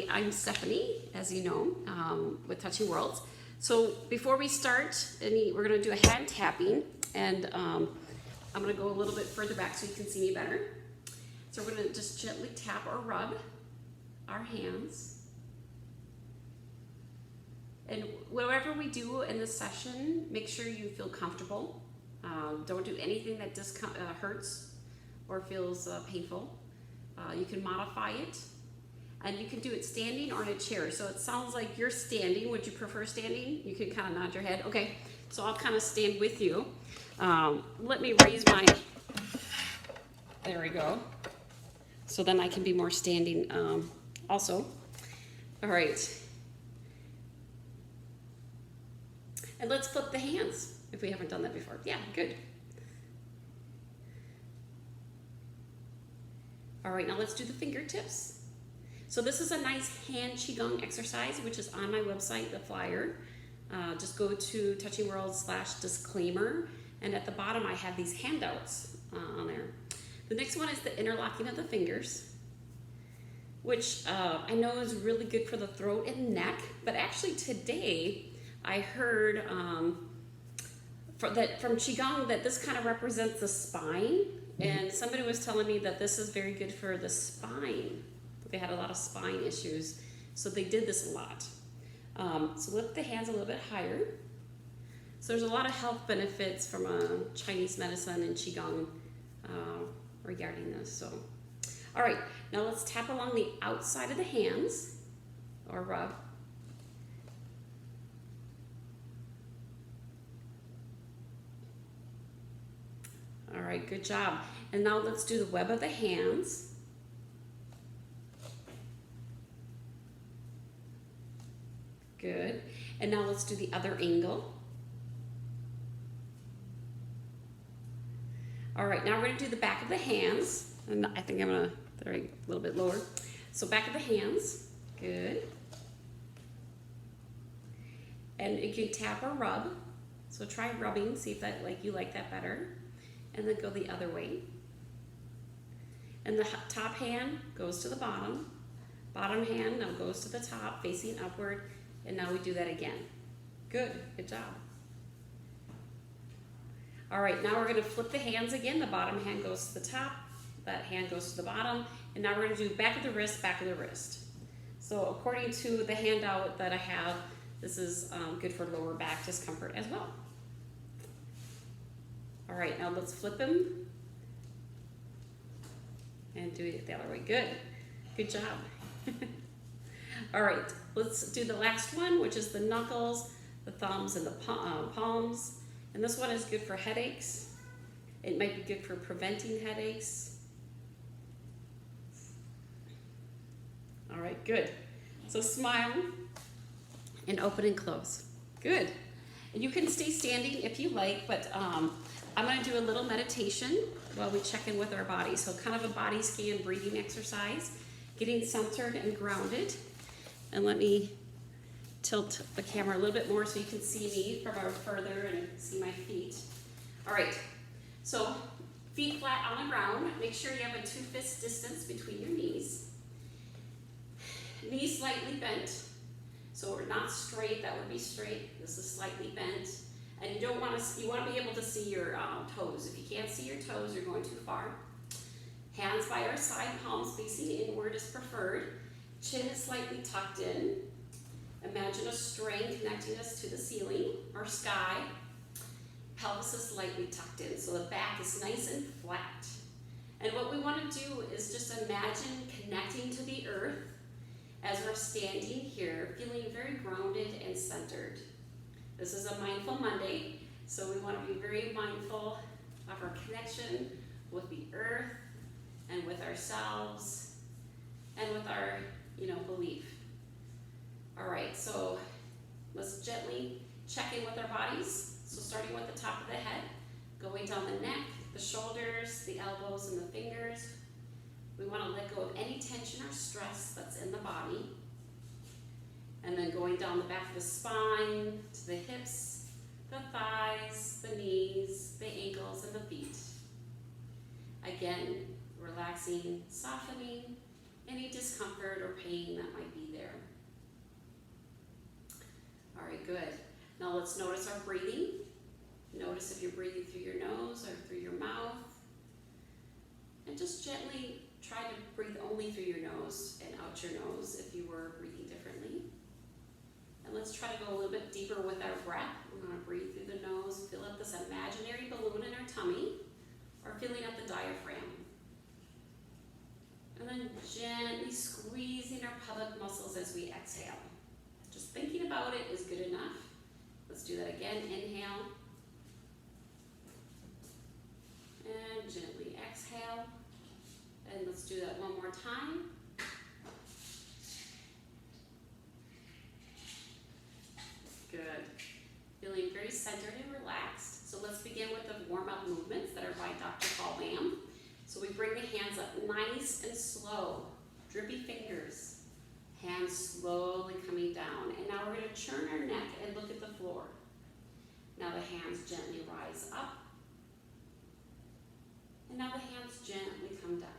I'm Stephanie, as you know, with Touching Worlds. So before we start, we're going to do a hand tapping, and I'm going to go a little bit further back so you can see me better. So we're going to just gently tap or rub our hands. And whatever we do in this session, make sure you feel comfortable. Don't do anything that hurts or feels painful. You can modify it. And you can do it standing or in a chair. So it sounds like you're standing. Would you prefer standing? You can kind of nod your head. Okay, so I'll kind of stand with you. Let me raise my, there we go. So then I can be more standing also. All right. And let's flip the hands if we haven't done that before. Yeah, good. All right, now let's do the fingertips. So this is a nice hand Qigong exercise, which is on my website, the flyer. Just go to touchingworlds/disclaimer, and at the bottom I have these handouts on there. The next one is the interlocking of the fingers, which I know is really good for the throat and neck, but actually today I heard from Qigong that this kind of represents the spine, and somebody was telling me that this is very good for the spine. They had a lot of spine issues, so they did this a lot. So lift the hands a little bit higher. So there's a lot of health benefits from Chinese medicine and Qigong regarding this. So, all right, now let's tap along the outside of the hands, or rub. All right, good job. And now let's do the web of the hands. Good. And now let's do the other angle. All right, now we're going to do the back of the hands. And I think I'm going to, there, a little bit lower. So back of the hands. Good. And you can tap or rub. So try rubbing, see if that you like that better. And then go the other way. And the top hand goes to the bottom. Bottom hand now goes to the top, facing upward. And now we do that again. Good job. All right, now we're gonna flip the hands again. The bottom hand goes to the top, that hand goes to the bottom, and now we're gonna do back of the wrist, back of the wrist. So according to the handout that I have, this is good for lower back discomfort as well. All right, now let's flip them and do it the other way. Good job. All right, let's do the last one, which is the knuckles, the thumbs, and the palms. And this one is good for headaches. It might be good for preventing headaches. All right, good. So smile and open and close. Good. And you can stay standing if you like, but I'm going to do a little meditation while we check in with our body. So kind of a body scan breathing exercise, getting centered and grounded. And let me tilt the camera a little bit more so you can see me from further and see my feet. All right, so feet flat on the ground. Make sure you have a 2-fist distance between your knees. Knees slightly bent. So we're not straight, that would be straight. This is slightly bent. And you want to be able to see your toes. If you can't see your toes, you're going too far. Hands by our side, palms facing inward is preferred. Chin is slightly tucked in. Imagine a string connecting us to the ceiling or sky. Pelvis is slightly tucked in, so the back is nice and flat. And what we want to do is just imagine connecting to the earth as we're standing here, feeling very grounded and centered. This is a Mindful Monday, so we want to be very mindful of our connection with the earth and with ourselves and with our belief. All right, so let's gently check in with our bodies. So starting with the top of the head, going down the neck, the shoulders, the elbows, and the fingers. We want to let go of any tension or stress that's in the body. And then going down the back of the spine, to the hips, the thighs, the knees, the ankles, and the feet. Again, relaxing, softening any discomfort or pain that might be there. good. Now let's notice our breathing. Notice if you're breathing through your nose or through your mouth. And just gently try to breathe only through your nose and out your nose if you were breathing differently. And let's try to go a little bit deeper with our breath. We're going to breathe through the nose, fill up this imaginary balloon in our tummy, or filling up the diaphragm. And then gently squeezing our pelvic muscles as we exhale. Just thinking about it is good enough. Let's do that again. Inhale. And gently exhale. And let's do that one more time. Good. Feeling very centered and relaxed. So let's begin with the warm-up movements that are by Dr. Paul Lamb. So we bring the hands up nice and slow. Drippy fingers. Hands slowly coming down. And now we're going to turn our neck and look at the floor. Now the hands gently rise up. And now the hands gently come down.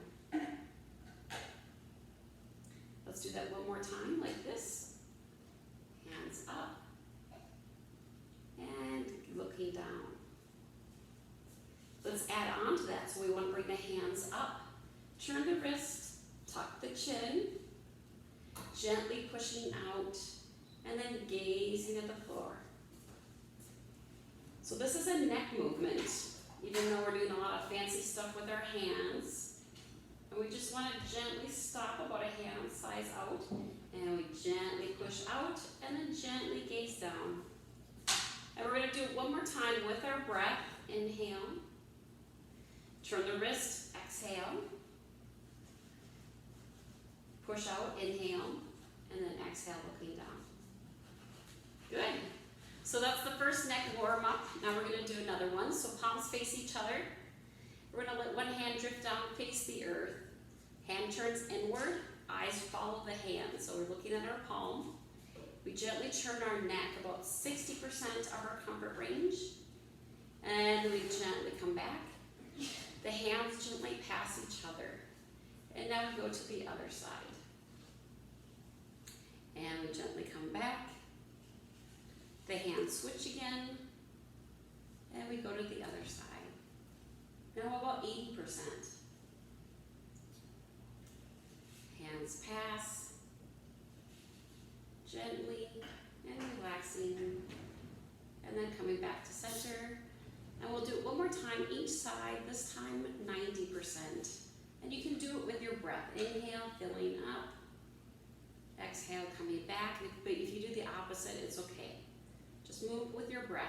Let's do that one more time like this. Hands up. And looking down. Let's add on to that. So we want to bring the hands up. Turn the wrist. Tuck the chin. Gently pushing out. And then gazing at the floor. So this is a neck movement. Even though we're doing a lot of fancy stuff with our hands. And we just want to gently stop about a hand size out. And we gently push out and then gently gaze down. And we're going to do it one more time with our breath. Inhale. Turn the wrist. Exhale. Push out. Inhale. And then exhale, looking down. Good. So that's the first neck warm up. Now we're going to do another one. So palms face each other. We're going to let one hand drift down, face the earth. Hand turns inward, eyes follow the hand. So we're looking at our palm. We gently turn our neck about 60% of our comfort range. And we gently come back. The hands gently pass each other. And now we go to the other side. And we gently come back. The hands switch again. And we go to the other side. Now about 80%. Hands pass. Gently and relaxing. And then coming back to center. And we'll do it one more time each side, this time 90%. And you can do it with your breath. Inhale, filling up. Exhale, coming back. But if you do the opposite, it's okay. Just move with your breath.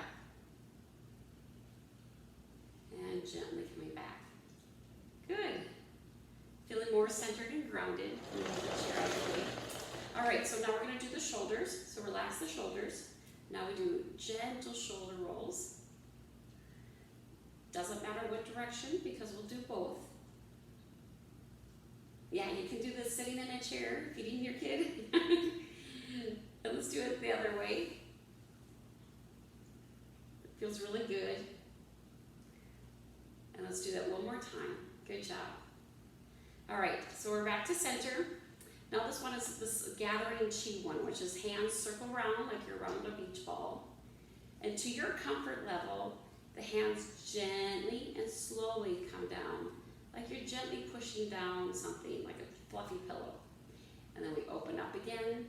And gently coming back. Good. Feeling more centered and grounded. Move the chair out of the way. All right, so now we're going to do the shoulders. So relax the shoulders. Now we do gentle shoulder rolls. Doesn't matter what direction because we'll do both. Yeah, you can do this sitting in a chair, feeding your kid. And let's do it the other way. It feels really good. And let's do that one more time. Good job. All right, so we're back to center. Now this one is this gathering chi one, which is hands circle around like you're around a beach ball. And to your comfort level, the hands gently and slowly come down, like you're gently pushing down something, like a fluffy pillow. And then we open up again.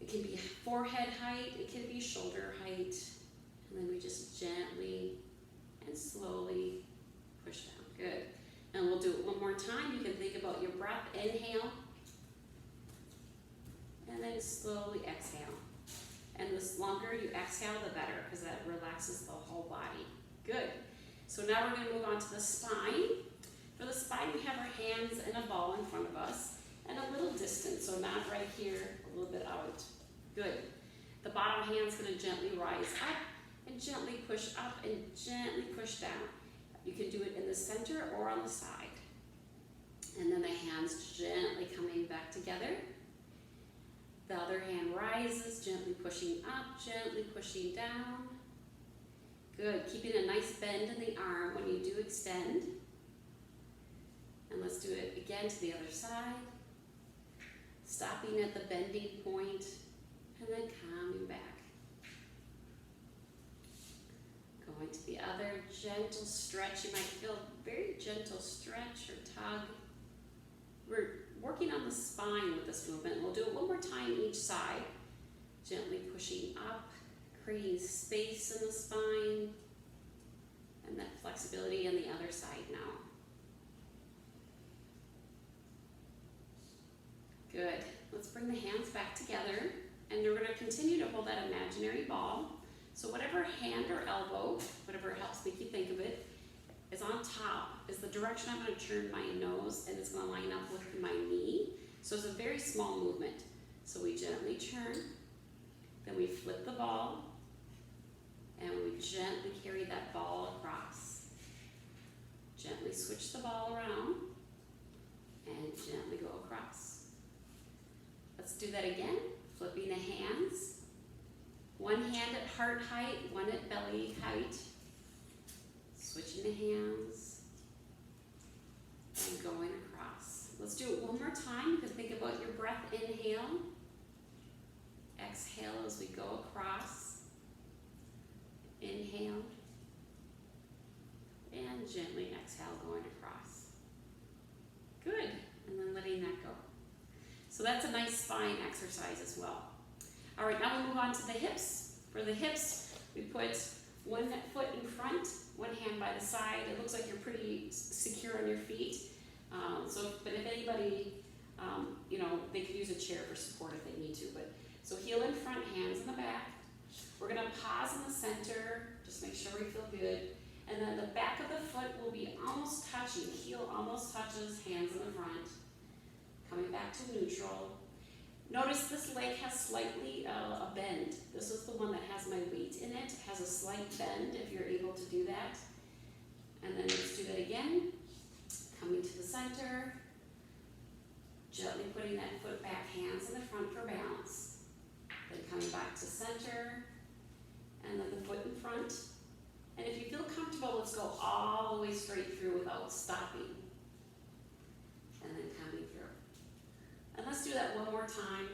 It can be forehead height, it can be shoulder height. And then we just gently and slowly push down. Good. And we'll do it one more time. You can think about your breath. Inhale. And then slowly exhale. And the longer you exhale, the better, because that relaxes the whole body. Good. So now we're going to move on to the spine. For the spine, we have our hands in a ball in front of us and a little distance, so not right here, a little bit out. Good. The bottom hand's going to gently rise up and gently push up and gently push down. You can do it in the center or on the side. And then the hands gently coming back together. The other hand rises, gently pushing up, gently pushing down. Good. Keeping a nice bend in the arm when you do extend. And let's do it again to the other side. Stopping at the bending point and then coming back. gentle stretch. You might feel very gentle stretch or tug. We're working on the spine with this movement. We'll do it one more time each side. Gently pushing up, creating space in the spine, and that flexibility on the other side now. Good. Let's bring the hands back together, and we're going to continue to hold that imaginary ball. So whatever hand or elbow, whatever helps make you think of it, is on top is the direction I'm going to turn my nose, and it's going to line up with my knee. So it's a very small movement. So we gently turn, then we flip the ball, and we gently carry that ball across. Gently switch the ball around, and gently go across. Let's do that again, flipping the hands. One hand at heart height, one at belly height. Switching the hands and going across. Let's do it one more time. You can think about your breath. Inhale. Exhale as we go across. Inhale. And gently exhale, going across. Good. And then letting that go. So that's a nice spine exercise as well. All right, now we move on to the hips. For the hips, we put one foot in front, one hand by the side. It looks like you're pretty secure on your feet. But if anybody, they could use a chair for support if they need to. So heel in front, hands in the back. We're gonna pause in the center, just make sure we feel good. And then the back of the foot will be almost touching. Heel almost touches, hands in the front. Coming back to neutral. Notice this leg has slightly a bend. This is the one that has my weight in it. It has a slight bend if you're able to do that. And then let's do that again. Coming to the center. Gently putting that foot back, hands in the front for balance. Then coming back to center. And then the foot in front. And if you feel comfortable, let's go all the way straight through without stopping. And then coming through. And let's do that one more time.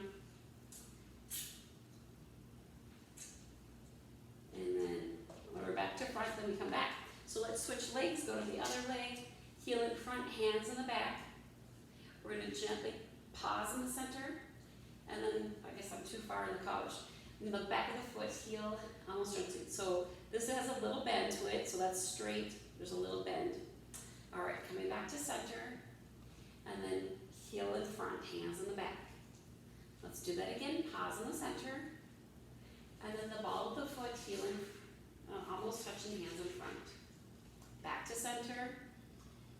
And then when we're back to front, then we come back. So let's switch legs, go to the other leg, heel in front, hands in the back. We're going to gently pause in the center. And then, I guess I'm too far in the couch. In the back of the foot, heel almost rotated. So this has a little bend to it, so that's straight. There's a little bend. All right, coming back to center. And then heel in front, hands in the back. Let's do that again. Pause in the center. And then the ball of the foot, heel in, almost touching hands in front. Back to center.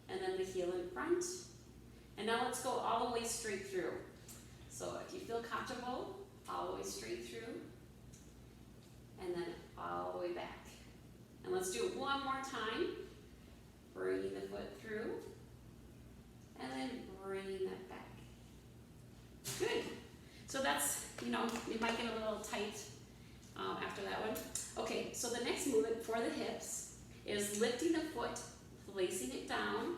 And then the heel in front. And now let's go all the way straight through. So if you feel comfortable, all the way straight through. And then all the way back. And let's do it one more time. Bringing the foot through. And then bringing that back. Good. So that's, you might get a little tight after that one. Okay, so the next movement for the hips is lifting the foot, placing it down,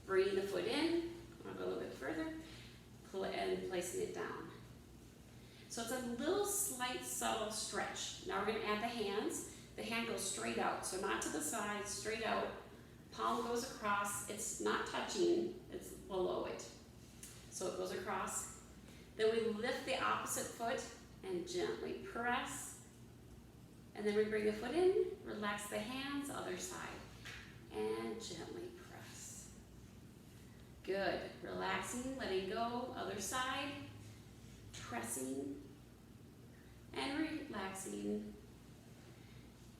bringing the foot in, I'll go a little bit further, and placing it down. So it's a little slight, subtle stretch. Now we're going to add the hands. The hand goes straight out, so not to the side, straight out. Palm goes across, it's not touching, it's below it. So it goes across. Then we lift the opposite foot and gently press. And then we bring the foot in, relax the hands, other side, and gently press. Good. Relaxing, letting go, other side, pressing, and relaxing,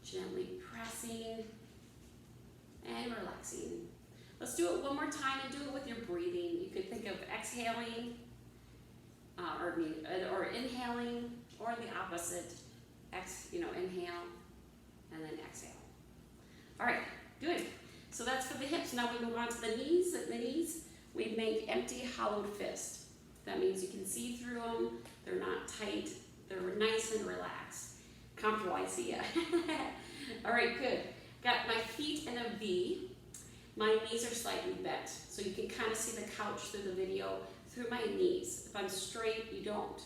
gently pressing, and relaxing. Let's do it one more time and do it with your breathing. You could think of exhaling, or inhaling, or the opposite. Inhale, and then exhale. All right, good. So that's for the hips. Now we move on to the knees. At the knees, we make empty, hollowed fist. That means you can see through them. They're not tight. They're nice and relaxed. Comfortable, I see ya. All right, good. Got my feet in a V. My knees are slightly bent, so you can kind of see the couch through the video through my knees. If I'm straight, you don't.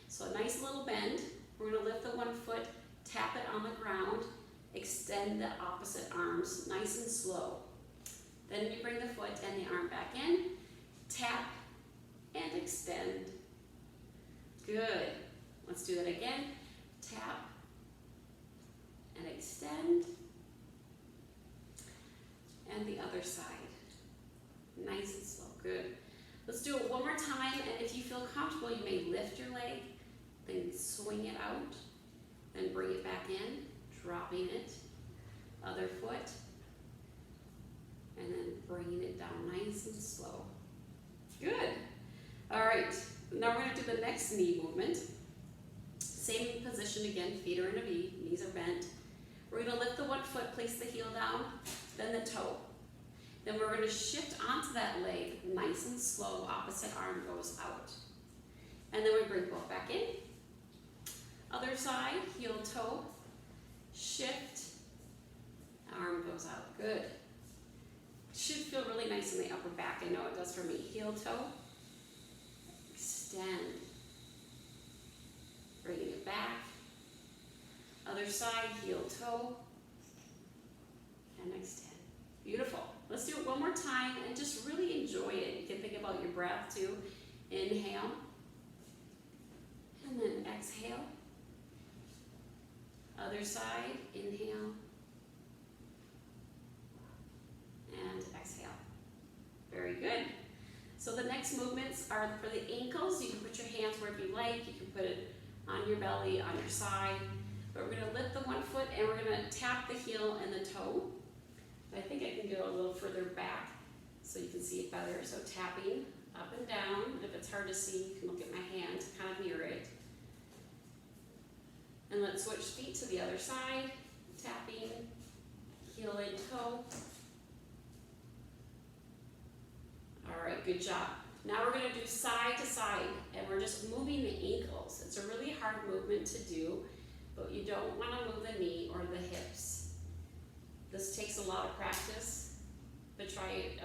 So a nice little bend. We're going to lift the one foot, tap it on the ground, Extend the opposite arms nice and slow. Then you bring the foot and the arm back in, tap and extend. Good. Let's do that again. Tap and extend. And the other side. Nice and slow. Good. Let's do it one more time, and if you feel comfortable, you may lift your leg, then swing it out, then bring it back in, dropping it, other foot, and then bringing it down nice and slow. Good. All right, now we're going to do the next knee movement. Same position again, feet are in a V, knees are bent. We're going to lift the one foot, place the heel down, then the toe. Then we're going to shift onto that leg, nice and slow, opposite arm goes out. And then we bring both back in. Other side, heel, toe, shift, arm goes out. Good. Should feel really nice in the upper back. I know it does for me. Heel, toe, extend. Bringing it back. Other side, heel, toe, and extend. Beautiful. Let's do it one more time and just really enjoy it. You can think about your breath too. Inhale, and then exhale. Other side, inhale, and exhale. Very good. So the next movements are for the ankles. You can put your hands wherever you like. You can put it on your belly, on your side. But we're going to lift the one foot and we're going to tap the heel and the toe. I think I can go a little further back so you can see it better. So tapping up and down. If it's hard to see, you can look at my hand to kind of mirror it. And let's switch feet to the other side. Tapping, heel and toe. All right, good job. Now we're going to do side to side, and we're just moving the ankles. It's a really hard movement to do, but you don't want to move the knee or the hips. This takes a lot of practice, but try it.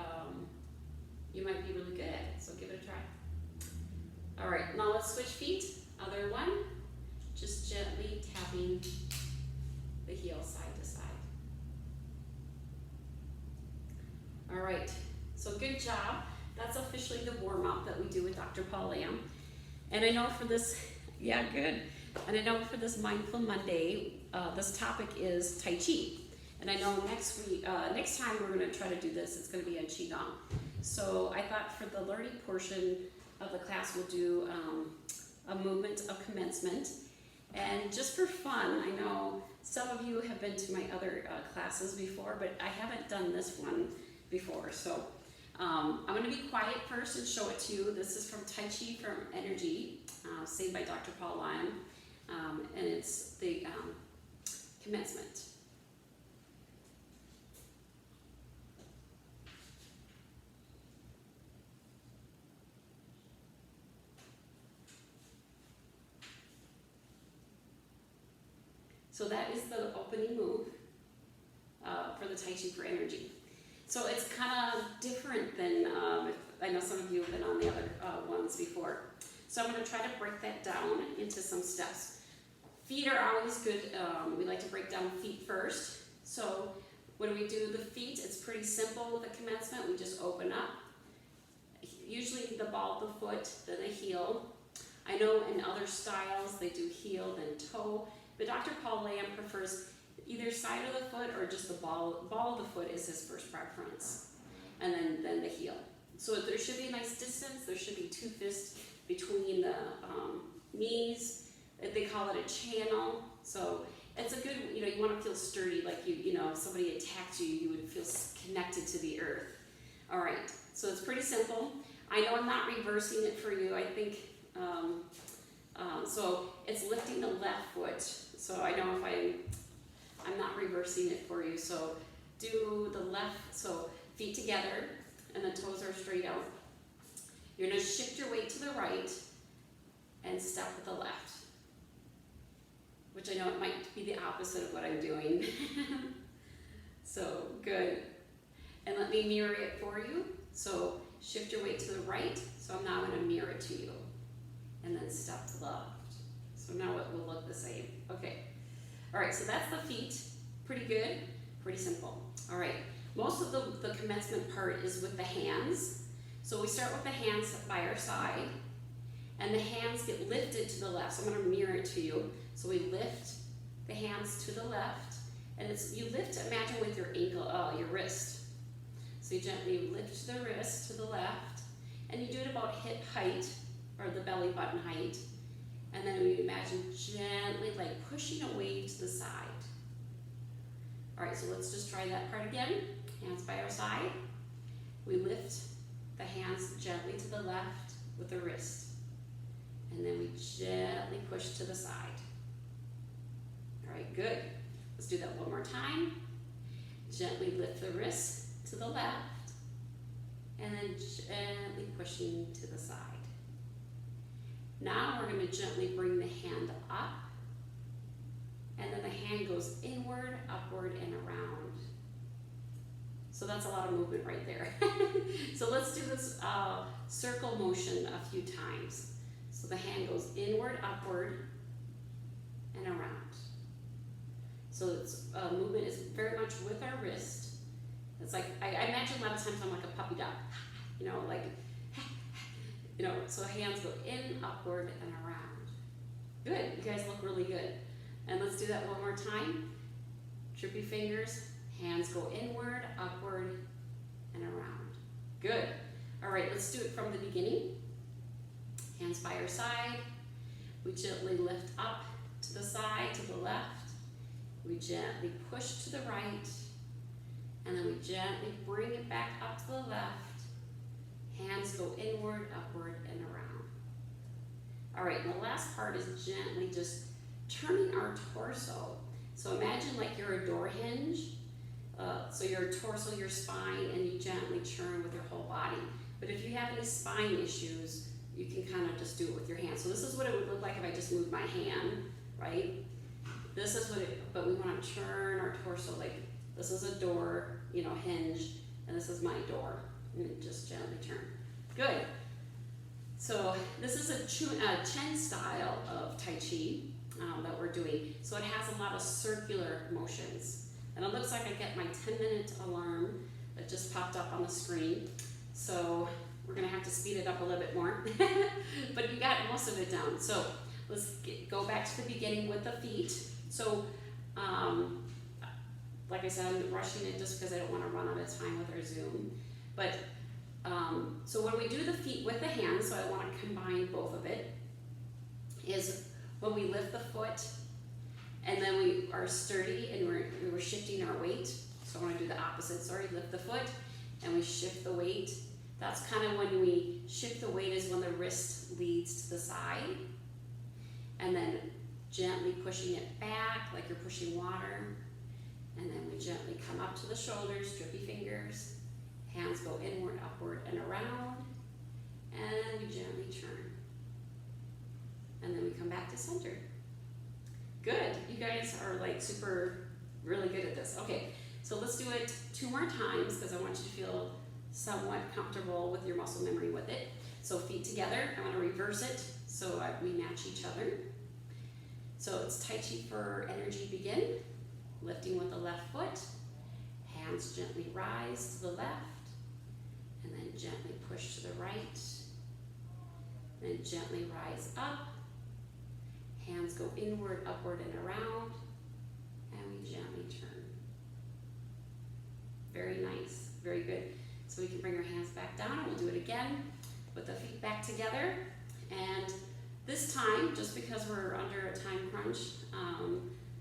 You might be really good at it, so give it a try. All right, now let's switch feet. Other one, just gently tapping the heel side to side. All right, so good job. That's officially the warm-up that we do with Dr. Paul Lamb. And I know for this, yeah, good. And I know for this Mindful Monday, this topic is Tai Chi. And I know next time we're going to try to do this, it's going to be on Qigong. So I thought for the learning portion of the class, we'll do a movement of commencement. And just for fun, I know some of you have been to my other classes before, but I haven't done this one before. So I'm going to be quiet first and show it to you. This is from Tai Chi from Energy, saved by Dr. Paul Lamb, and it's the commencement. So that is the opening move for the Tai Chi for Energy. So it's kind of different than, I know some of you have been on the other ones before. So I'm going to try to break that down into some steps. Feet are always good. We like to break down feet first. So when we do the feet, it's pretty simple with the commencement. We just open up. Usually the ball of the foot, then the heel. I know in other styles they do heel, then toe. But Dr. Paul Lamb prefers either side of the foot or just the ball of the foot is his first preference. And then the heel. So there should be a nice distance. There should be 2 fists between the knees. They call it a channel. So it's a good, you want to feel sturdy, like if somebody attacked you, you would feel connected to the earth. All right, so it's pretty simple. I know I'm not reversing it for you. I think, so it's lifting the left foot. So I know if I'm not reversing it for you. So do the left, so feet together and the toes are straight out. You're going to shift your weight to the right and step with the left. Which I know it might be the opposite of what I'm doing. So good. And let me mirror it for you. So shift your weight to the right. So I'm now going to mirror it to you. And then step to the left. So now it will look the same. Okay. All right, so that's the feet. Pretty good, pretty simple. All right, most of the commencement part is with the hands. So we start with the hands by our side, and the hands get lifted to the left. So I'm gonna mirror it to you. So we lift the hands to the left, and you lift, imagine with your ankle, your wrist. So you gently lift the wrist to the left, and you do it about hip height, or the belly button height. And then we imagine gently like pushing away to the side. All right, so let's just try that part again. Hands by our side. We lift the hands gently to the left with the wrist. And then we gently push to the side. All right, good. Let's do that one more time. Gently lift the wrist to the left, and then gently pushing to the side. Now we're going to gently bring the hand up, and then the hand goes inward, upward, and around. So that's a lot of movement right there. So let's do this circle motion a few times. So the hand goes inward, upward, and around. So it's, movement is very much with our wrist. It's like, I imagine a lot of times I'm like a puppy dog, like, so hands go in, upward, and around. Good, you guys look really good. And let's do that one more time. Trippy fingers, hands go inward, upward, and around. Good. All right, let's do it from the beginning. Hands by our side. We gently lift up to the side, to the left. We gently push to the right. And then we gently bring it back up to the left. Hands go inward, upward, and around. All right, and the last part is gently just turning our torso. So imagine like you're a door hinge. So your torso, your spine, and you gently turn with your whole body. But if you have any spine issues, you can kind of just do it with your hands. So this is what it would look like if I just moved my hand, right? This is what but we want to turn our torso like this is a door, hinge, and this is my door. And just gently turn. Good. So this is a Chen style of Tai Chi that we're doing. So it has a lot of circular motions. And it looks like I get my 10-minute alarm that just popped up on the screen. So we're gonna have to speed it up a little bit more. But you got most of it down. So let's go back to the beginning with the feet. So like I said, I'm rushing it just because I don't want to run out of time with our Zoom. But so when we do the feet with the hands, so I want to combine both of it, is when we lift the foot and then we are sturdy and we're shifting our weight. So I want to do the opposite. Sorry, lift the foot and we shift the weight. That's kind of when we shift the weight is when the wrist leads to the side. And then gently pushing it back like you're pushing water. And then we gently come up to the shoulders, drippy fingers. Hands go inward, upward, and around. And we gently turn. And then we come back to center. Good. You guys are like really good at this. Okay, so let's do it 2 more times because I want you to feel somewhat comfortable with your muscle memory with it. So feet together. I want to reverse it so we match each other. So it's Tai Chi for energy begin. Lifting with the left foot. Hands gently rise to the left. And then gently push to the right. Then gently rise up. Hands go inward, upward, and around. And we gently turn. Very nice. Very good. So we can bring our hands back down. We'll do it again with the feet back together. And this time, just because we're under a time crunch,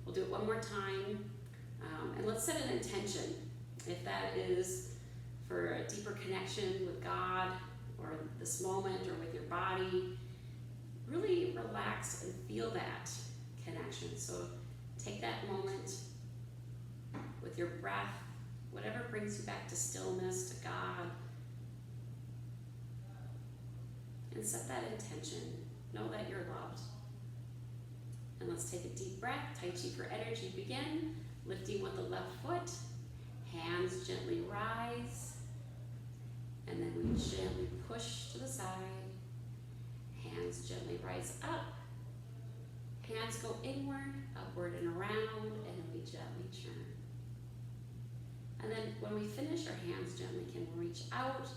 we'll do it one more time. And let's set an intention. If that is for a deeper connection with God or this moment or with your body, really relax and feel that connection. So take that moment with your breath, whatever brings you back to stillness, to God, and set that intention. Know that you're loved. And let's take a deep breath. Tai Chi for energy begin. Lifting with the left foot. Hands gently rise. And then we gently push to the side. Hands gently rise up. hands go inward, upward, and around, and then we gently turn. And then when we finish, our hands gently can reach out,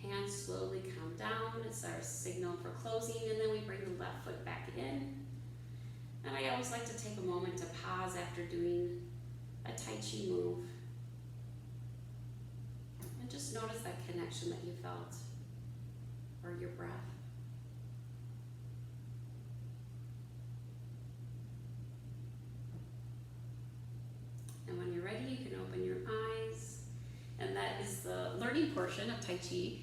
hands slowly come down. It's our signal for closing, and then we bring the left foot back in. And I always like to take a moment to pause after doing a Tai Chi move. And just notice that connection that you felt, or your breath. And when you're ready, you can open your eyes. And that is the learning portion of Tai Chi.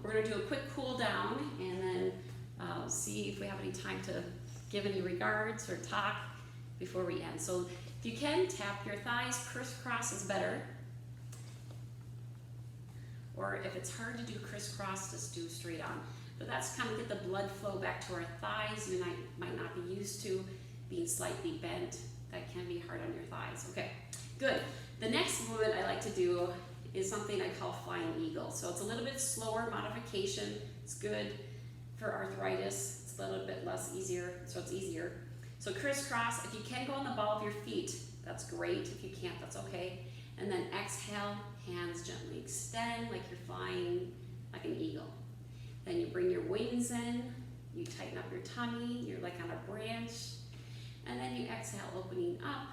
We're going to do a quick cool down and then see if we have any time to give any regards or talk before we end. So if you can, tap your thighs, crisscross is better. Or if it's hard to do crisscross, just do straight on. But that's kind of get the blood flow back to our thighs. You might not be used to being slightly bent. That can be hard on your thighs. Okay, good. The next movement I like to do is something I call flying eagle. So it's a little bit slower modification. It's good for arthritis. It's a little bit less easier, so it's easier. So crisscross, if you can go on the ball of your feet, that's great. If you can't, that's okay. And then exhale, hands gently extend like you're flying like an eagle. Then you bring your wings in, you tighten up your tummy, you're like on a branch. And then you exhale, opening up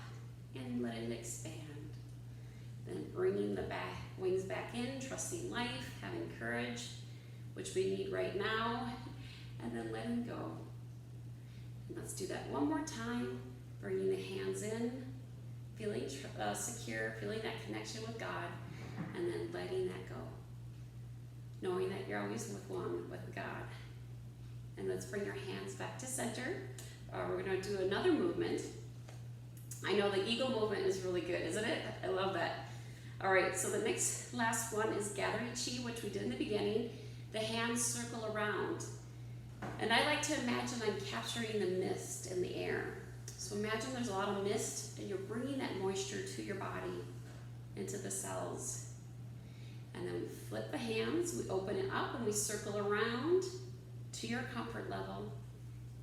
and let it expand. Then bringing the wings back in, trusting life, having courage, which we need right now, and then letting go. And let's do that one more time, bringing the hands in, feeling secure, feeling that connection with God, and then letting that go. Knowing that you're always with one with God. And let's bring our hands back to center. We're going to do another movement. I know the eagle movement is really good, isn't it? I love that. All right, so the last one is gathering chi, which we did in the beginning. The hands circle around. And I like to imagine I'm capturing the mist in the air. So imagine there's a lot of mist, and you're bringing that moisture to your body, into the cells. And then we flip the hands, we open it up, and we circle around to your comfort level.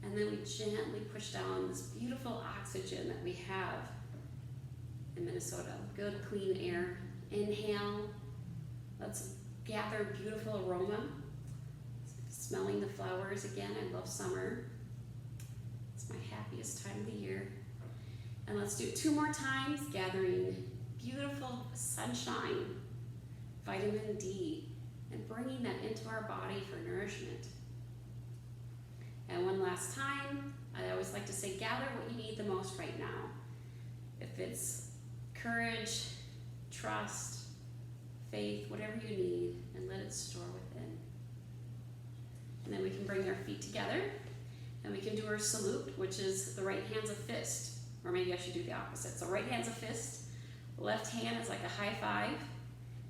And then we gently push down this beautiful oxygen that we have in Minnesota. Good, clean air. Inhale. Let's gather beautiful aroma. Smelling the flowers again. I love summer. It's my happiest time of the year. And let's do it 2 more times, gathering beautiful sunshine, vitamin D, and bringing that into our body for nourishment. And one last time, I always like to say, gather what you need the most right now. If it's courage, trust, faith, whatever you need, and let it store within. And then we can bring our feet together, and we can do our salute, which is the right hand's a fist. Or maybe I should do the opposite. So right hand's a fist, left hand is like a high five.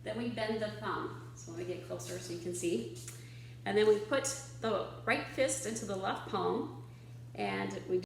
Then we bend the thumb. So let me get closer so you can see. And then we put the right fist into the left palm, and we